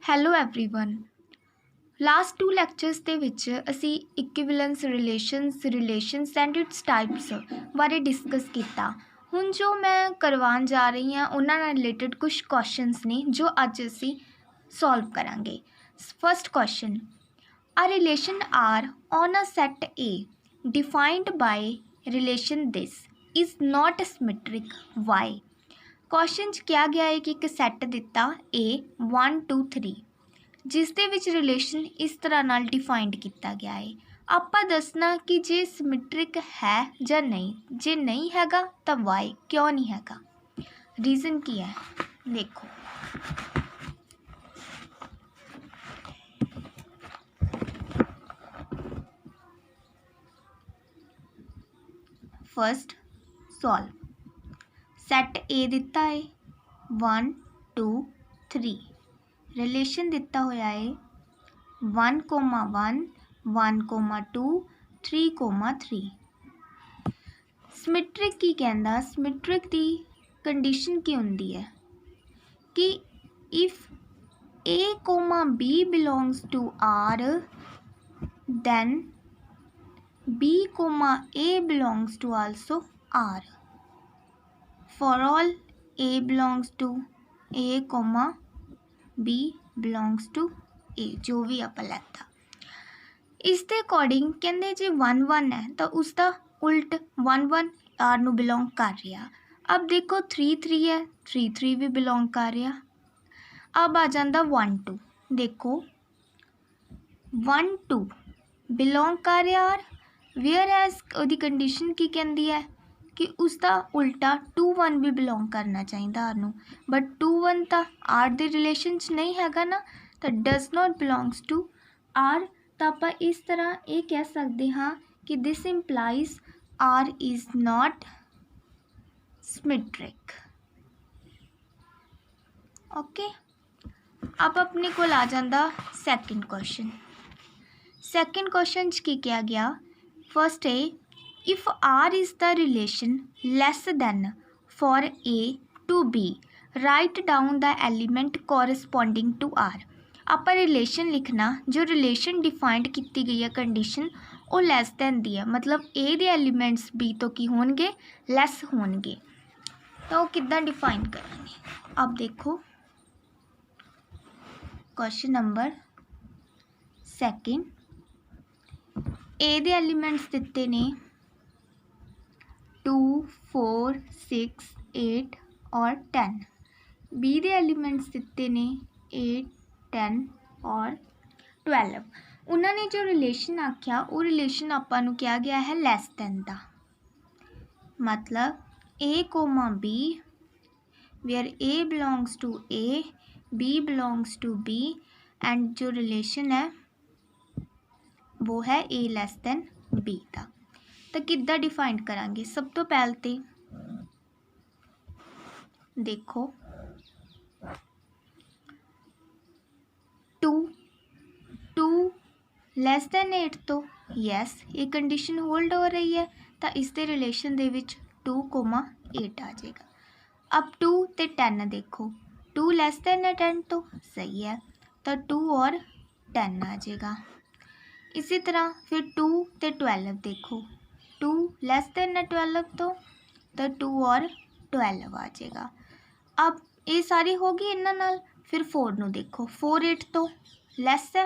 Hello everyone. Last 2 lectures ਦੇ ਵਿੱਚ ਅਸੀਂ ਇਕੁਇਵਲੈਂਸ ਰਿਲੇਸ਼ਨਸ ਐਂਡ ਇਟਸ ਟਾਈਪਸ ਬਾਰੇ ਡਿਸਕਸ ਕੀਤਾ। ਹੁਣ ਜੋ ਮੈਂ ਕਰਵਾਉਣ ਜਾ ਰਹੀ ਹਾਂ ਉਹਨਾਂ ਨਾਲ ਰਿਲੇਟਡ ਕੁਝ ਕੁਐਸਚਨਸ ਨੇ ਜੋ ਅੱਜ ਅਸੀਂ ਸੋਲਵ ਕਰਾਂਗੇ। First question, a relation R on a set A defined by relation this is not symmetric. Why? Question 'ਚ ਕਿਹਾ ਗਿਆ ਹੈ ਕਿ ਇੱਕ ਸੈੱਟ ਦਿੱਤਾ A 1 2 3 ਜਿਸ ਦੇ ਵਿੱਚ ਰਿਲੇਸ਼ਨ ਇਸ ਤਰ੍ਹਾਂ ਨਾਲ ਡਿਫਾਈਨਡ ਕੀਤਾ ਗਿਆ ਹੈ। ਆਪਾਂ ਦੱਸਣਾ ਕਿ ਜੇ ਸਿਮੈਟ੍ਰਿਕ ਹੈ ਜਾਂ ਨਹੀਂ, ਜੇ ਨਹੀਂ ਹੈਗਾ ਤਾਂ ਵਾਈ, ਕਿਉਂ ਨਹੀਂ ਹੈਗਾ, ਰੀਜ਼ਨ ਕੀ ਹੈ। ਦੇਖੋ फर्स्ट सॉल्व, सैट ए दिता है 1 2 3, रिलेशन दिता होया है 1 1 1 2 3 3। सिमैट्रिक की कहंदा, सिमैट्रिक की कंडीशन की होंदी है कि if A B belongs to R then B A belongs to also R for all A belongs to A B belongs to A, जो भी आप लेता। इस दे अकॉर्डिंग कहते जे 1 1 है तो उसका उल्ट 1 1 R नू बिलोंग कर रहा। अब देखो 3 3 है, 3 3 भी बिलोंग कर रहा। अब आ जाता 1 2, देखो 1 2 बिलोंग कर रहा R, वेयर एज उसकी कंडीशन की कहती है कि उसका उल्टा 2 1 भी बिलोंग करना चाहिए आर नू, बट 2 1 तो आर दे रिलेशन च नहीं हैगा ना, तो does not belongs to R. तो आप इस तरह ये कह सकते हाँ कि this implies R is not symmetric. Okay, अब अपने को आ जाता सैकेंड क्वेश्चन। सैकेंड क्वेश्चन की क्या गया, फर्स्ट है if R is the relation less than for A to B write down the element corresponding to R। आप रिलेशन लिखना, जो रिलेशन डिफाइंड की गई है कंडीशन वो लैस दैन दी है, मतलब A के एलीमेंट्स B तो की होंगे लैस होंगे, तो वो कितना डिफाइन करेंगे। अब देखो question number second, A the elements दिते ने 2 4 6 8 और 10, बी दे एलीमेंट्स दिते ने 8 10 और 12। उन्होंने जो रिलेशन आख्या वो रिलेशन आपां नूं कहा गया है लैस दैन दा, मतलब A B where A belongs to A B belongs to B and जो रिलेशन है वो है A लैस दैन B का। तो किद्दां डिफाइन करांगे, सब तो पहले देखो 2 लैस दैन 8 तो यस ये कंडीशन होल्ड हो रही है, तो इस दे रिलेशन दे विच 2 8 आ जाएगा। अब 2 ते 10 देखो, 2 लैस दैन 10 तो सही है, तो 2 और 10 आ जाएगा। इसी तरह फिर 2 ते 12 देखो, 2 लैस दैन 12 तो 2 और 12 आ जाएगा। अब ये सारी होगी इन्हां नाल। फिर 4 नू देखो, 4 8 तो लैस है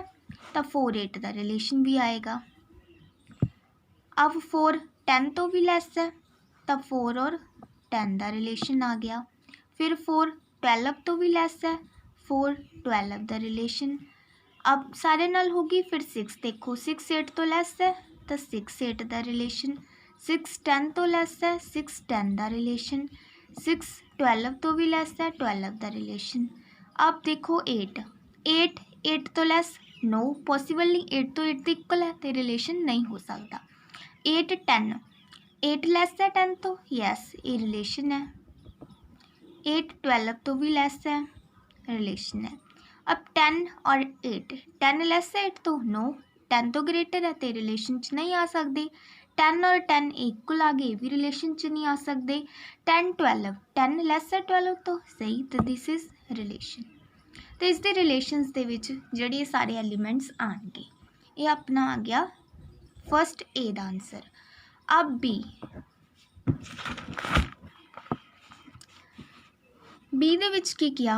तो 4 8 का रिलेशन भी आएगा। अब 4 10 तो भी लैस है तो 4 और 10 का रिलेशन आ गया। फिर 4 12 तो भी लैस है, 4 12 का रिलेशन। अब सारे नाल होगी। फिर 6 देखो, 6 8 तो लैस है तो 6 8 का रिलेशन, 6 10 तो लैस है 6 10 का रिलेशन, 6 12 तो भी लैस है 12 का रिलेशन। अब देखो 8 8 8 तो लैस, नो पॉसिबल नहीं, 8 तो 8 के इक्वल है तो रिलेशन नहीं हो सकता। 8 10 8 लैस है 10 तो यस ये रिलेशन है। 8 12 तो भी लैस है, रिलेशन है। अब 10 और 8, 10 लैस है 8 तो नो, 10 तो ग्रेटर है तो रिलेशन च नहीं आ सकते। 10 और 10 इक्वल आ गए भी रिलेशन च नहीं आ सकते। 10 12 10 लैस है 12 तो सही, तो दिस इज रिलेशन। तो इस दे रिलेशनस दे विच ਜਿਹੜੇ सारे एलीमेंट्स आएंगे। ये अपना आ गया फर्स्ट ए दा आंसर। अब बी दे विच की किया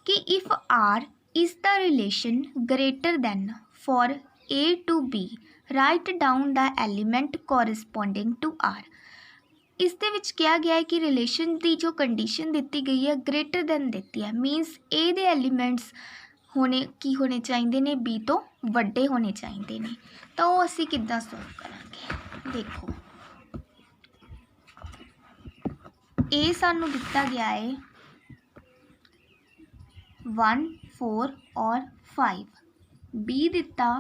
कि if R is the relation greater than for A to B write down the element corresponding to R. इस दे विच किया गया है कि रिलेशन की जो कंडीशन दी गई है ग्रेटर दैन दी है, मीनस ए दे एलीमेंट्स होने की होने चाहिए ने बी तो वड्डे होने चाहिए ने। तो वो असी किद्दां सॉल्व करांगे। देखो ए सानू दिता गया है 1 4 और 5, बी दिता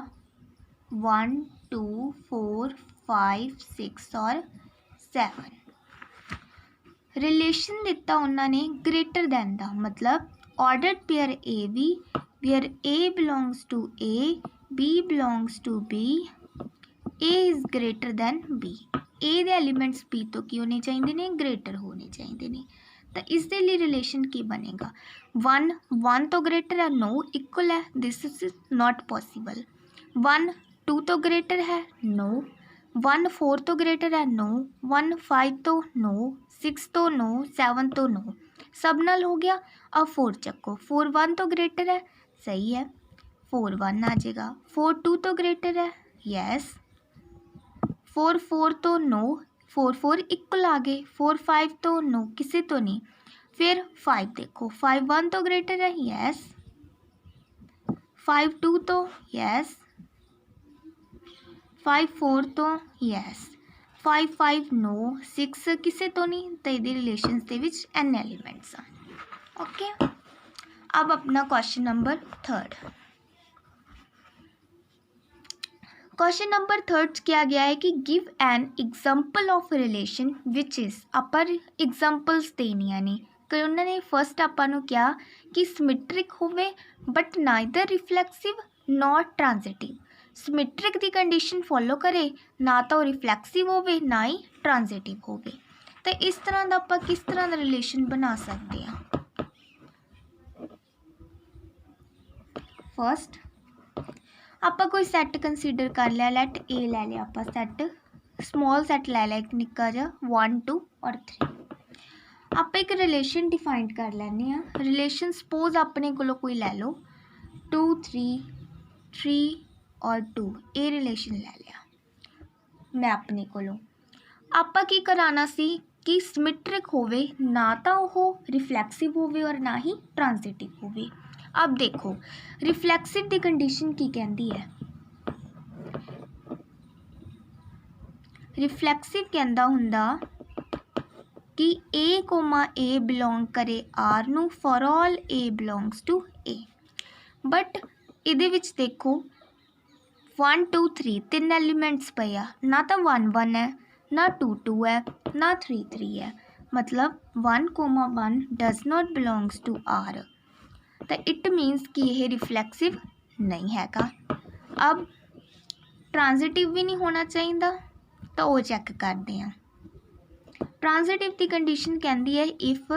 1 2 4 5 6 और 7। रिलेशन दिता उन्होंने ग्रेटर दैन दा, मतलब ordered pair A B where A belongs to A, B belongs to B, A is greater than B. A the elements B तो की होने चाहिए ने, ग्रेटर होने चाहिए ने। तो इस दे लिए रिलेशन की बनेगा 1 1 तो ग्रेटर है, नो इक्वल है, दिस इज नॉट पॉसिबल। 1 2 तो ग्रेटर है, नो। 1 4 तो ग्रेटर है, नो। 1 5 तो नो, 6 तो नो, 7 तो नो, सब नाल हो गया। अब 4 चक्को, 4 1 तो ग्रेटर है, सही है, 4 1 आ जाएगा। 4 2 तो ग्रेटर है, यस। 4 4 तो नो, 4 4 इक्वल आ गए। 4 5 तो नो, किसी तो नहीं। फिर 5 देखो, 5 1 तो ग्रेटर है, यस। 5 2 तो यस, 5 4 तो यस, 5 5 नो, 6 किसी तो नहीं। तो ये रिलेशन के विच एन एलीमेंट्स हैं। ओके, अब अपना क्वेश्चन नंबर 3। क्वेश्चन नंबर 3 किया गया है कि give an example of relation which is, अपर एग्जाम्पल्स देनिया ने। कि उन्होंने फर्स्ट आपां क्या कि सिमेट्रिक होवे but neither reflexive not transitive. Symmetric की कंडीशन फॉलो करे, ना तो रिफ्लैक्सिव होवे ना ही ट्रांजिटिव होवे। तो इस तरह का आपां किस तरह का रिलेशन बना सकते हैं। फर्स्ट आपां कोई सैट कंसीडर कर लिया, लैट ए ले लिया आपां सैट, स्मॉल सैट ले लिया एक निक्का जा 1 2 और 3। आप एक रिलेशन डिफाइन कर लैने। रिलेशन सपोज अपने को कोई ले लो 2 3 3 और 2, ये रिलेशन ले लिया मैं अपने को। आपां की कराना सी कि सिमेट्रिक होवे, ना तो वह रिफ्लैक्सिव होवे और ना ही ट्रांजिटिव होवे। अब देखो रिफ्लैक्सिव की कंडीशन की कहती है, रिफ्लैक्सिव कहता हुंदा कि ए कोमा ए बिलोंग करे आर नू for all A belongs to A. But इहदे विच देखो 1 2 3 3 एलीमेंट्स पे आ, ना तो 1 1 है, ना 2 2 है, ना 3 3 है, मतलब 1 1 does not belongs to R. तो इट मीनस कि यह रिफ्लैक्सिव नहीं हैगा। अब ट्रांजिटिव भी नहीं होना चाहिए, तो वो चैक करते हैं। ट्रांजिटिव की कंडीशन कहती है if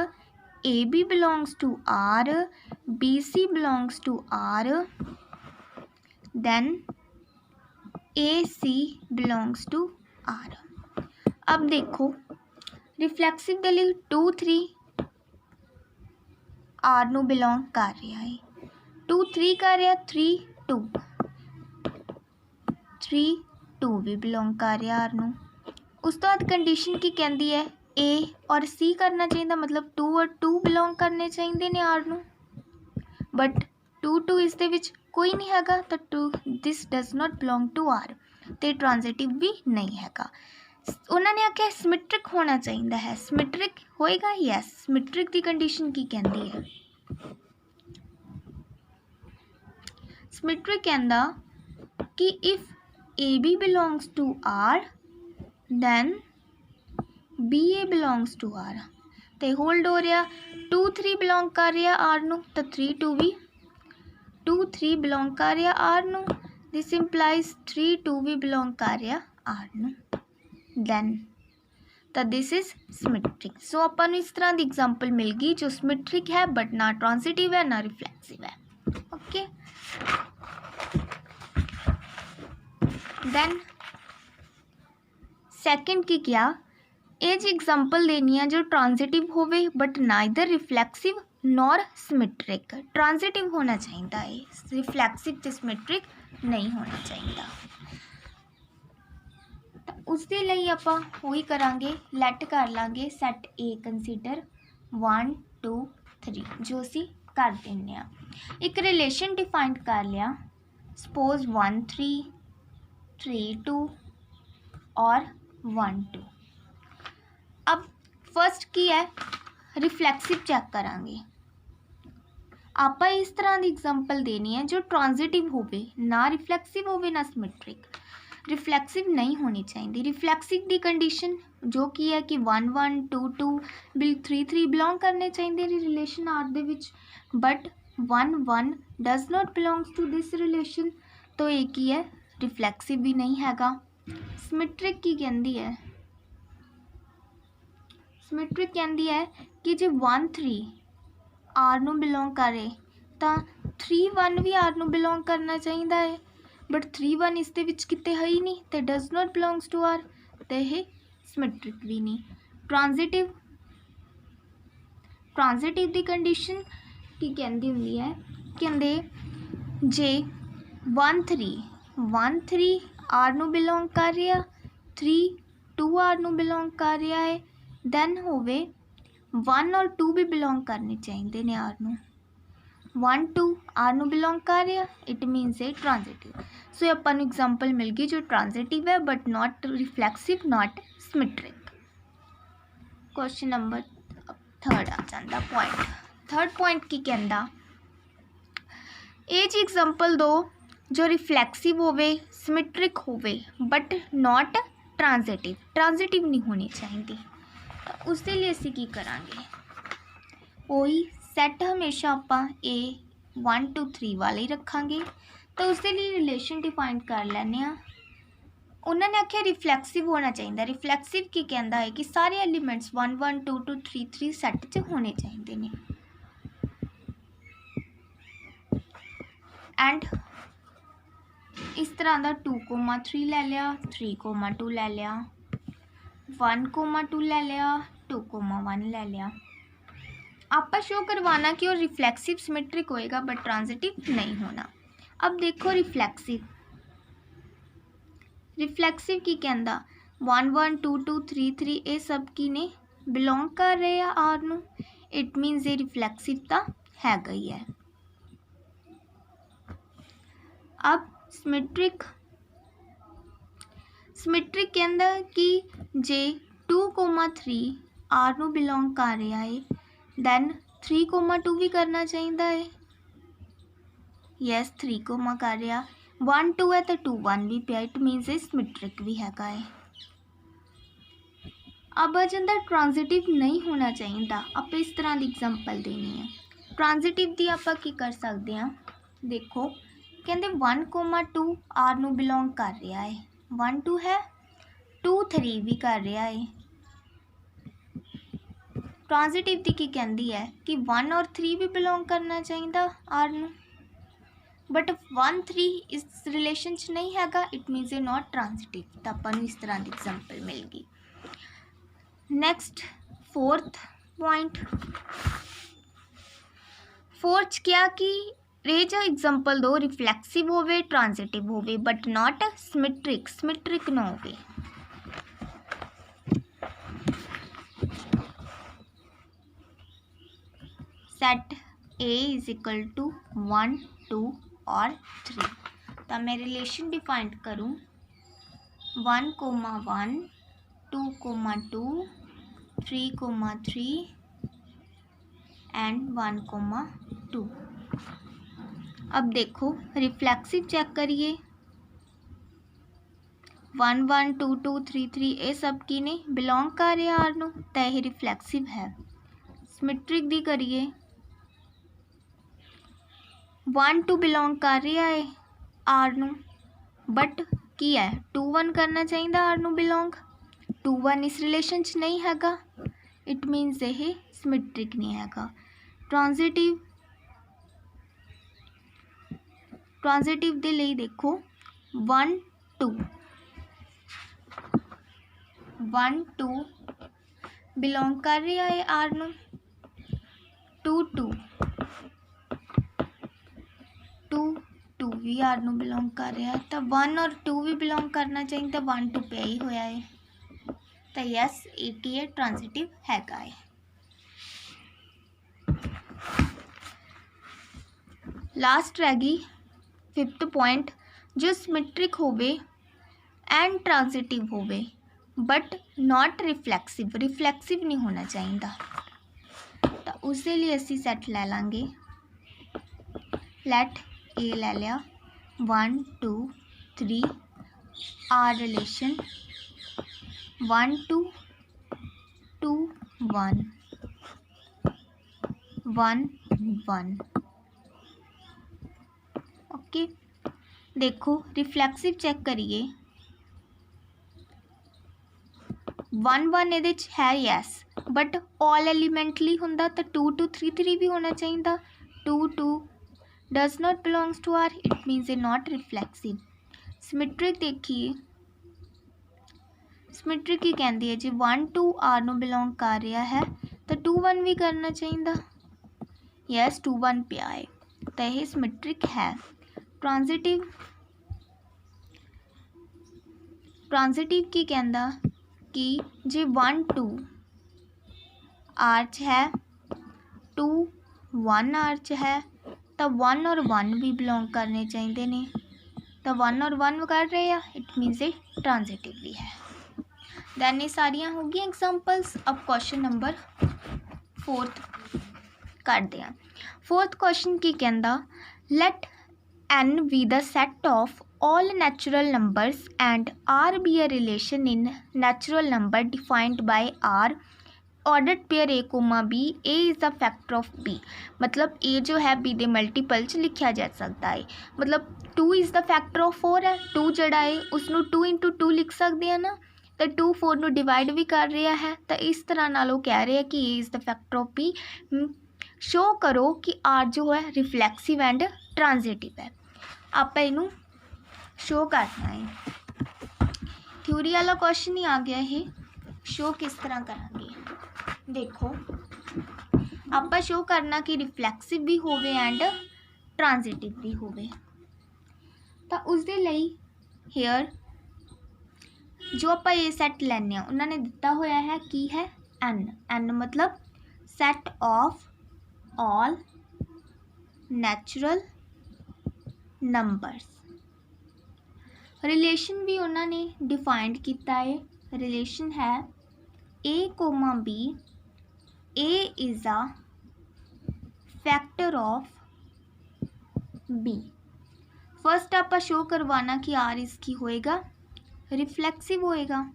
A B belongs to R, B C belongs to R, then A C belongs to R. अब देखो रिफ्लैक्सिव के लिए 2 3 आर नू बिलोंग कर रहा है, 2 3 कर रहा, 3 2 3 2 भी बिलोंग कर रहा आर नू। उस तो बाद कंडीशन की कहती है ए और सी करना चाहिए, मतलब 2 और 2 बिलोंग करने चाहिए ने आर नू। बट 2 2 इस दे विच कोई नहीं हैगा, तो 2 this does not belong to R, तो ट्रांजिटिव भी नहीं हैगा। उन्होंने आख्या सिमेट्रिक होना चाहिए है, सिमेट्रिक होएगा, यस। सिमेट्रिक की कंडीशन की कहती है, सिमेट्रिक कहता कि if A B belongs to R then B A belongs to R. तो होल्ड हो रहा 2 3 बिलोंग कर रहा आर नू, तो 3 2 भी 2 3 बिलोंग कर रहा आर नू, दिस इंप्लाइज 3 2 भी बिलोंग कर रहा आर नू। दैन ਤਾਂ ਦਿਸ ਇਜ਼ ਸਿਮੈਟ੍ਰਿਕ। ਸੋ ਆਪਾਂ ਨੂੰ ਇਸ ਤਰ੍ਹਾਂ ਦੀ ਐਗਜ਼ਾਮਪਲ ਮਿਲ ਗਈ ਜੋ ਸਿਮੈਟ੍ਰਿਕ ਹੈ ਬਟ ਨਾ ਟ੍ਰਾਂਜ਼ਿਟਿਵ ਹੈ ਨਾ ਰਿਫਲੈਕਸਿਵ ਹੈ। ਓਕੇ, ਦੈਨ ਸੈਕਿੰਡ ਕੀ ਕਿਹਾ, ਇਹ ਜੀ ਐਗਜ਼ਾਮਪਲ ਦੇਣੀ ਆ ਜੋ ਟ੍ਰਾਂਜ਼ਿਟਿਵ ਹੋਵੇ ਬਟ ਨਾਈਦਰ ਰਿਫਲੈਕਸਿਵ ਨੌਰ ਸਿਮੈਟ੍ਰਿਕ। ਟ੍ਰਾਂਜ਼ਿਟਿਵ ਹੋਣਾ ਚਾਹੀਦਾ ਹੈ, ਰਿਫਲੈਕਸਿਵ ਤੇ ਸਿਮੈਟ੍ਰਿਕ ਨਹੀਂ ਹੋਣਾ ਚਾਹੀਦਾ। ਤਾਂ ਉਸਦੇ ਲਈ ਆਪਾਂ ਉਹੀ ਕਰਾਂਗੇ, ਲੈਟ ਕਰ ਲਾਂਗੇ ਸੈਟ A ਕੰਸੀਡਰ 1 2 3 ਜੋ ਅਸੀਂ ਕਰ ਦਿੰਦੇ ਹਾਂ। ਇੱਕ ਰਿਲੇਸ਼ਨ ਡਿਫਾਈਨ ਕਰ ਲਿਆ, ਸਪੋਜ਼ 1 3 3 2 और 1 2। अब फर्स्ट की है रिफ्लैक्सिव चेक करांगे। आप इस तरह की एग्जांपल देनी है जो ट्रांजिटिव होवे, ना रिफ्लैक्सिव होवे ना सिमेट्रिक। रिफ्लैक्सिव नहीं होनी चाहिए। रिफ्लैक्सिव की कंडीशन जो की है कि 1 1 2 2 3 3 बिलोंग करने चाहिए रिलेशन आर दे विच, but 1 1 does not belongs to this relation, तो एक ही है रिफ्लैक्सिव भी नहीं हैगा। सिमेट्रिक की कहती है, सिमेट्रिक कहती है कि जो 1 3 आर नू बिलोंग करे तो 3 1 भी आर नू बिलोंग करना चाहिए है, बट 3 1 इस दे विच किते है ही नहीं, तो does not belongs to R, तो यह सिमेट्रिक भी नहीं। ट्रांजिटिव, ट्रांजिटिव की कंडीशन की कहती होंदी है, कहते जे 1 3 आर नू बिलोंग कर रहा, 3 2 आर नू बिलोंग कर रहा है, दैन होवे 1 और 2 भी बिलोंग करने चाहिए ने आर नू। 1 2 आर नू बिलोंग कर रहा, इट मीनस ए ट्रांजिटिव। सो अपन नू एग्जाम्पल मिल गई जो ट्रांजिटिव है but not reflexive not symmetric. Question number third आ जाता पॉइंट। थर्ड पॉइंट की कहता, ये जी एग्जाम्पल दो जो रिफ्लैक्सिव होवे, सिमेट्रिक होवे बट नॉट ट्रांजिटिव, ट्रांजिटिव नहीं होनी चाहिए। उसके लिए असी की करांगे, वही सैट हमेशा आप ए 1 2 3 वाले ही रखांगे। तो उसके लिए रिलेशन डिफाइन कर लैने। उन्होंने आख्या रिफ्लैक्सिव होना चाहिए। रिफ्लैक्सिव की कहता है कि सारे एलीमेंट्स 1 1 2 2 3 3 सैट च होने चाहिए ने। एंड इस तरह का 2 3 ले लिया, 3 2 ले लिया, 1 2 ले लिया, 2 1 ले लिया। आप शो करवाना कि वो रिफ्लैक्सिव सिमेट्रिक होएगा बट ट्रांजिटिव नहीं होना। अब देखो रिफ्लैक्सिव, रिफ्लैक्सिव की कहता 1 1 2 2 3 3 ये सब की ने बिलोंग कर रहे हैं आर नू, इट मीनस ये रिफ्लैक्सिव तो हैगा ही है। अब सिमेट्रिक, सिमेट्रिक कहता कि जे 2 3 आर नू बिलोंग कर रहा है, दैन 3 2 भी करना चाहिए है। यस 3 कर रहा, 1 2 है तो 2 1 भी पिया, इट मीनस ये सिमेट्रिक भी हैगा है। अब आ जाता ट्रांजिटिव नहीं होना चाहिए। आप इस तरह की एग्जाम्पल देनी है। ट्रांजिटिव की आप की कर सकते हैं, देखो कहते 1 2 आर नू बिलोंग कर रहा है, 1 2 है, 2 3 भी कर रहा है। ट्रांजिटिव की कहती है कि 1 और 3 भी बिलोंग करना चाहिए आर नू, बट 1 3 इस रिलेशन च नहीं हैगा, इट मीनस ए नॉट ट्रांजिटिव। तो अपन इस तरह की एग्जाम्पल मिल गई। नैक्सट फोर्थ पॉइंट, फोर्थ क्या कि ये जो एग्जाम्पल दो रिफ्लैक्सिव होवे, ट्रांजिटिव होवे बट नॉट सिमेट्रिक, सिमेट्रिक ना होवे। Set A is equal to 1 2 और 3। तो मैं रिलेशन डिफाइन करूँ 1 1 2 2 3 3 एंड 1 2। अब देखो रिफ्लैक्सिव चेक करिए, 1 1 2 2 3 3 ये सब की ने बिलोंग कर रहे आर नू, तो यह रिफ्लैक्सिव है। सिमेट्रिक भी करिए, 1 2 बिलोंग कर रहा है आर नू, बट की है 2 1 करना चाहिए आर नू बिलोंग, 2 1 इस रिलेशन च नहीं हैगा, इट मीनस ये सिमेट्रिक नहीं हैगा। ट्रांजिटिव दे लिए देखो 1 2 1 2 बिलोंग कर रहा है आर नू, 2 2 2 2 भी आर नू बिलोंग कर रहा है, तो 1 और 2 भी बिलोंग करना चाहिए, तो 1 2 पे ही होया है, तो यस एटी है ट्रांजिटिव हैगा है। लास्ट रैगी 5th पॉइंट, जो सिमेट्रिक होवे एंड ट्रांजिटिव होवे बट नॉट रिफ्लैक्सिव, रिफ्लैक्सिव नहीं होना चाहिए, तो उसके लिए असी सैट ले लांगे, लैट ए ले लिया 1 2 3 आर रिलेशन 1 2 2 1 1 1। ओके देखो रिफ्लैक्सिव चेक करिए, 1 1 ये है यस, बट ऑल एलीमेंटली होंदा तो 2 2 3 3 भी होना चाहिए, 2 2 does not belongs to R, it means A not reflexive. Symmetric देखिए, सिमेट्रिक ही कहती है जी 1 2 आर नू बिलोंग कर रहा है, तो 2 1 भी करना चाहिए, यस 2 1 पिया है, तो यह सिमेट्रिक है। ट्रांजिटिव की कहता कि जे 1 2 आर्च है, 2 1 आर्च है, तो 1 और 1 भी बिलोंग करने चाहिए ने, तो 1 और 1 कर रहे हैं, इट मीनस ये ट्रांजिटिव भी है। दैन ये सारियां हो गई एग्जाम्पल्स। अब क्वेश्चन नंबर 4 करते हैं। 4th क्वेश्चन की कहता, late n be the set of all natural numbers and r be a relation in natural number defined by r ordered pair a comma b, a is the factor of b। मतलब a जो है b के multiple च लिखा जा सकता है, मतलब 2 इज़ द फैक्टर ऑफ 4 है, 2 जड़ा है उसनों 2 into 2 लिख सकते हैं ना, तो 2 4 नू डिवाइड भी कर रहा है, तो इस तरह नाल वो कह रहे हैं कि a is the factor of b। Show करो कि r जो है रिफ्लैक्सिव एंड ट्रांजिटिव है, आप इनू शो करना है। थ्योरी वाला क्वेश्चन ही आ गया है, शो किस तरह करांगे। देखो आप शो करना कि रिफ्लैक्सिव भी होवे एंड ट्रांजिटिव भी होवे, तो उसके लिए हेयर जो आप ये सैट लैने उन्होंने दिता होया है कि है n, n मतलब set of all natural numbers. Relation भी उन्होंने डिफाइंड किया है, रिलेशन है a comma b, a is a factor of b। First आप शो करवाना कि r इसकी होएगा रिफ्लैक्सिव होएगा,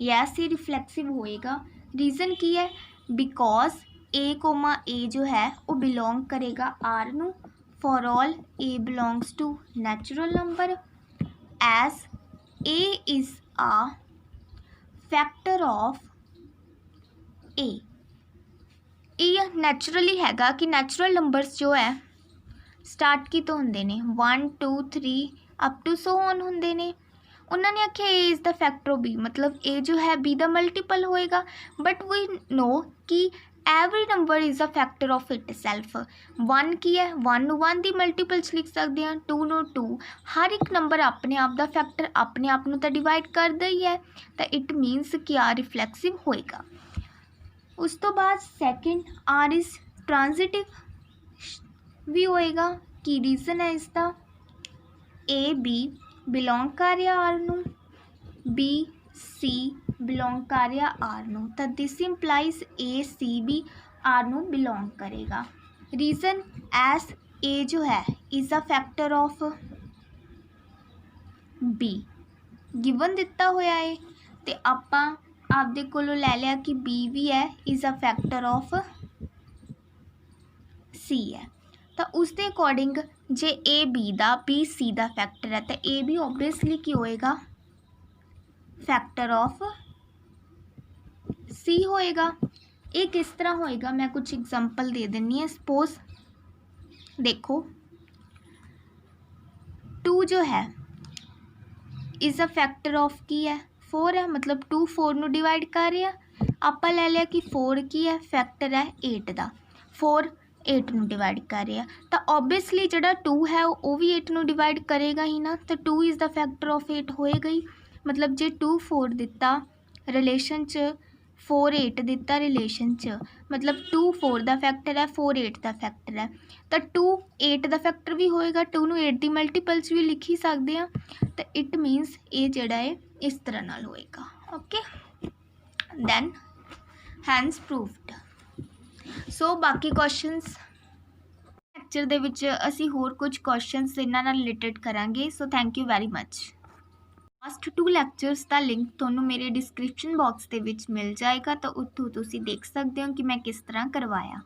यस ये रिफ्लैक्सिव होएगा। रीज़न की है, बिकॉज a कोमा a जो है वो बिलोंग करेगा r नू, for all a belongs to natural number, as a is a factor of a। ये नैचुरली हैगा कि नैचुरल नंबर्स जो है स्टार्ट की तो होंदे ने 1 2 3 अप टू सो ऑन होंदे ने। उन्होंने आख्या A is the factor of B, मतलब ए जो है बी दा मल्टीपल होएगा, बट वी नो कि every number is a factor of itself. 1 की है 1 नू 1 दी मल्टीपल लिख सकते हैं, 2 नू 2, हर एक नंबर अपने आप दा फैक्टर अपने आप नू तो डिवाइड करता ही है, तो इट मीनस कि आर रिफ्लैक्सिव होएगा। उस तो बाद सैकेंड आर इज़ ट्रांजिटिव भी होएगा, की रीज़न है इसका, ए बी बिलोंग कर रहा आर नू, बी सी बिलोंग कर रहा आर नू, तो दिस इंप्लाइज ए सी भी आर नू बिलोंग करेगा। रीज़न एस ए जो है is a factor of B, given दिता होया है, तो आपां आपदे कोलों ले लिया कि बी भी है इज़ अ फैक्टर ऑफ सी है, तो उसके अकॉर्डिंग जे ए बी दा बी सी दा फैक्टर है, तो ए भी ओबवियसली की होएगा फैक्टर ऑफ सी होएगा। ये किस तरह होएगा, मैं कुछ एग्जांपल दे देनी है। सपोज देखो 2 जो है इज़ अ फैक्टर ऑफ की है 4 है, मतलब 2 4 ਨੂੰ डिवाइड कर रहा। ਆਪਾਂ ਲੈ ਲਿਆ कि 4 की है फैक्टर है 8 का, 4 8 ਨੂੰ डिवाइड कर रहा, तो ओबीअसली ਜਿਹੜਾ 2 है वो भी 8 ਨੂੰ डिवाइड करेगा ही ना, तो 2 इज़ द फैक्टर ऑफ 8 होएगा ही। मतलब जे 2 4 दिता रिलेशन च 4 8 दिता रिलेशन च, मतलब 2 4 का फैक्टर है 4 8 का फैक्टर है, तो 2 8 का फैक्टर भी होएगा, 2 ਨੂੰ 8 ਦੀ मल्टीपल्स भी लिख ही सकते हैं। तो इट मीनस ये जड़ा है इस तरह नाल होएगा। Okay then hence proved. So बाकी क्वेश्चनस ਲੈਕਚਰ ਦੇ ਵਿੱਚ ਅਸੀਂ ਹੋਰ ਕੁਝ ਕੁਐਸਚਨਸ ਇਹਨਾਂ ਨਾਲ ਰਿਲੇਟਡ ਕਰਾਂਗੇ। So thank you very much. Last 2 lectures the link ਤੁਹਾਨੂੰ ਮੇਰੇ ਡਿਸਕ੍ਰਿਪਸ਼ਨ ਬਾਕਸ ਦੇ ਵਿੱਚ ਮਿਲ ਜਾਏਗਾ, ਤਾਂ ਉੱਥੋਂ ਤੁਸੀਂ ਦੇਖ ਸਕਦੇ ਹੋ ਕਿ ਮੈਂ ਕਿਸ ਤਰ੍ਹਾਂ ਕਰਵਾਇਆ।